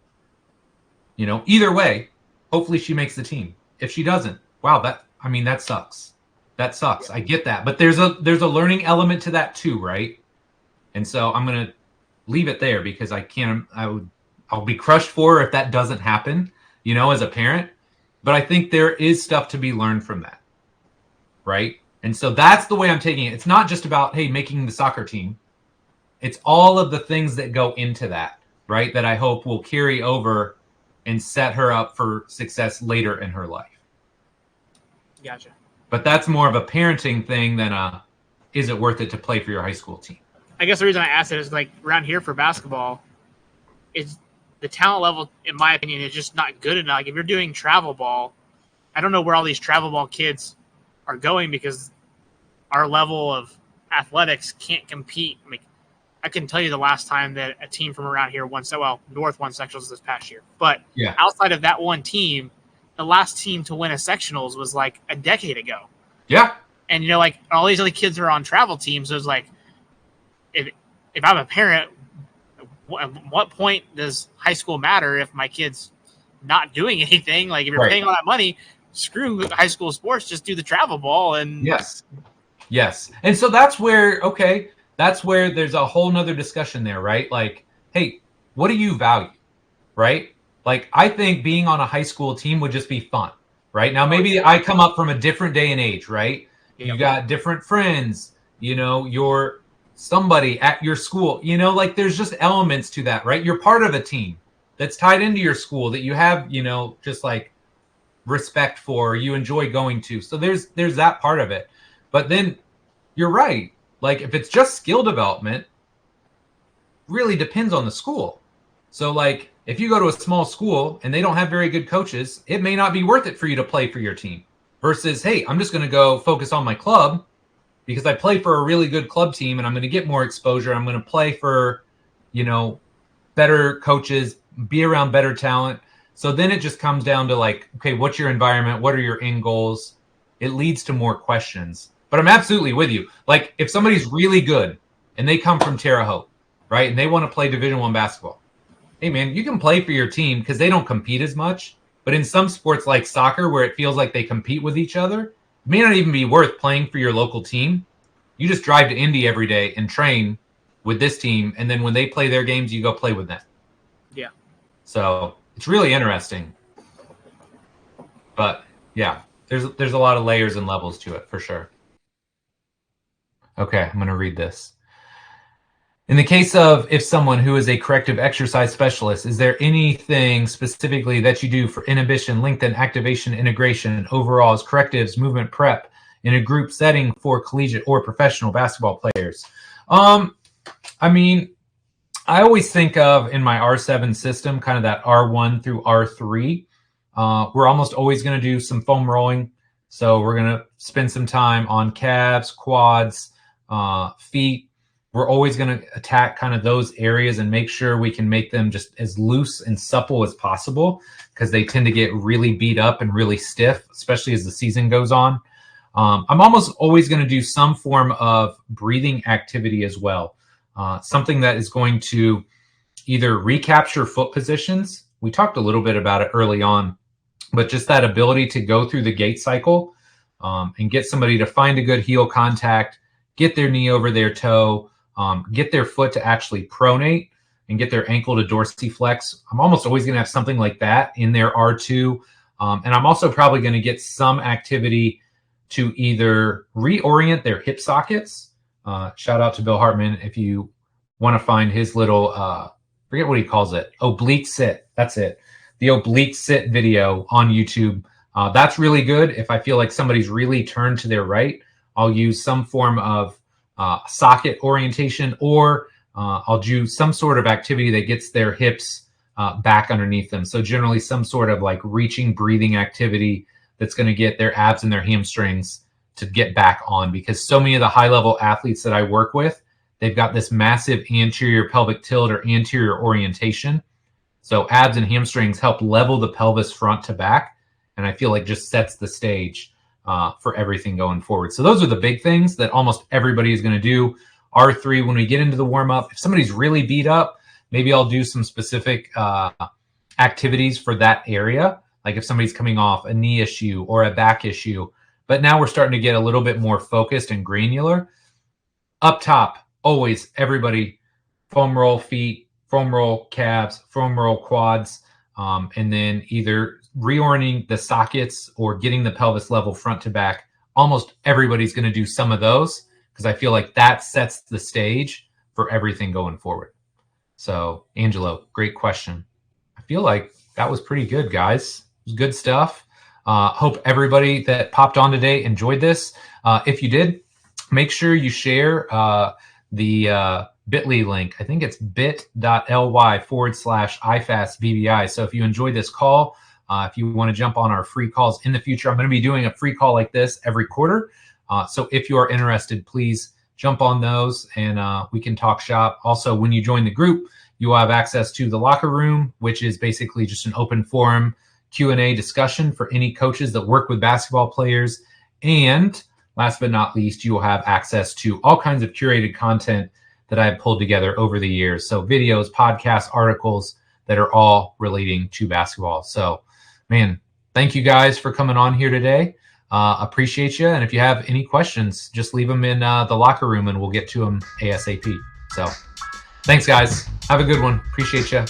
Either way, hopefully she makes the team. If she doesn't, wow, that sucks. That sucks. I get that. But there's a learning element to that too, right? And so I'm going to leave it there because I'll be crushed for her if that doesn't happen, as a parent. But I think there is stuff to be learned from that, right? And so that's the way I'm taking it. It's not just about, hey, making the soccer team. It's all of the things that go into that, right? That I hope will carry over and set her up for success later in her life. Gotcha. But that's more of a parenting thing than is it worth it to play for your high school team? I guess the reason I asked it is like around here for basketball, it's the talent level, in my opinion, is just not good enough. Like if you're doing travel ball, I don't know where all these travel ball kids are going because our level of athletics can't compete. I mean, I can tell you the last time that a team from around here won, North won sectionals this past year. But outside of that one team, the last team to win a sectionals was like a decade ago. Yeah. And, like all these other kids are on travel teams. So it's like, if I'm a parent, what point does high school matter if my kid's not doing anything? Like, if you're paying all that money, screw high school sports, just do the travel ball. And Yes. And so that's where there's a whole nother discussion there, right? Like, hey, what do you value, right? Like, I think being on a high school team would just be fun, right? Now, maybe I come up from a different day and age, right? You got different friends, you're somebody at your school, like there's just elements to that, right? You're part of a team that's tied into your school that you have, just like respect for, you enjoy going to. So there's that part of it. But then you're right. Like, if it's just skill development, really depends on the school. So like, if you go to a small school and they don't have very good coaches, it may not be worth it for you to play for your team versus, hey, I'm just going to go focus on my club because I play for a really good club team and I'm going to get more exposure. I'm going to play for, better coaches, be around better talent. So then it just comes down to like, okay, what's your environment? What are your end goals? It leads to more questions. But I'm absolutely with you. Like, if somebody's really good and they come from Terre Haute, right, and they want to play Division I basketball, hey, man, you can play for your team because they don't compete as much. But in some sports like soccer, where it feels like they compete with each other, it may not even be worth playing for your local team. You just drive to Indy every day and train with this team. And then when they play their games, you go play with them. Yeah. So it's really interesting. But, yeah, there's a lot of layers and levels to it for sure. Okay, I'm going to read this. In the case of if someone who is a corrective exercise specialist, is there anything specifically that you do for inhibition, lengthen, activation, integration, overall as correctives, movement prep in a group setting for collegiate or professional basketball players? I mean, I always think of in my R7 system, kind of that R1 through R3. We're almost always going to do some foam rolling. So we're going to spend some time on calves, quads, feet. We're always going to attack kind of those areas and make sure we can make them just as loose and supple as possible because they tend to get really beat up and really stiff, especially as the season goes on. I'm almost always going to do some form of breathing activity as well. Something that is going to either recapture foot positions. We talked a little bit about it early on, but just that ability to go through the gait cycle and get somebody to find a good heel contact, get their knee over their toe, get their foot to actually pronate and get their ankle to dorsiflex. I'm almost always going to have something like that in their R2. And I'm also probably going to get some activity to either reorient their hip sockets. Shout out to Bill Hartman if you want to find his little, forget what he calls it, oblique sit. That's it. The oblique sit video on YouTube. That's really good. If I feel like somebody's really turned to their right, I'll use some form of socket orientation, or I'll do some sort of activity that gets their hips back underneath them. So generally some sort of like reaching, breathing activity that's going to get their abs and their hamstrings to get back on, because so many of the high level athletes that I work with, they've got this massive anterior pelvic tilt or anterior orientation. So abs and hamstrings help level the pelvis front to back. And I feel like just sets the stage for everything going forward. So those are the big things that almost everybody is going to do. R3, when we get into the warm up, if somebody's really beat up, maybe I'll do some specific activities for that area. Like if somebody's coming off a knee issue or a back issue, but now we're starting to get a little bit more focused and granular. Up top, always everybody foam roll feet, foam roll calves, foam roll quads, and then either reorienting the sockets or getting the pelvis level front to back. Almost everybody's going to do some of those because I feel like that sets the stage for everything going forward. So, Angelo, great question. I feel like that was pretty good, guys. It was good stuff. Hope everybody that popped on today enjoyed this. If you did, make sure you share the bit.ly link. I think it's bit.ly/IFAST BBI. So if you enjoyed this call, if you want to jump on our free calls in the future, I'm going to be doing a free call like this every quarter. So if you are interested, please jump on those and we can talk shop. Also, when you join the group, you will have access to the locker room, which is basically just an open forum Q&A discussion for any coaches that work with basketball players. And last but not least, you will have access to all kinds of curated content that I have pulled together over the years. So videos, podcasts, articles that are all relating to basketball. So, man, thank you guys for coming on here today. Appreciate you. And if you have any questions, just leave them in the locker room and we'll get to them ASAP. So thanks, guys. Have a good one. Appreciate you.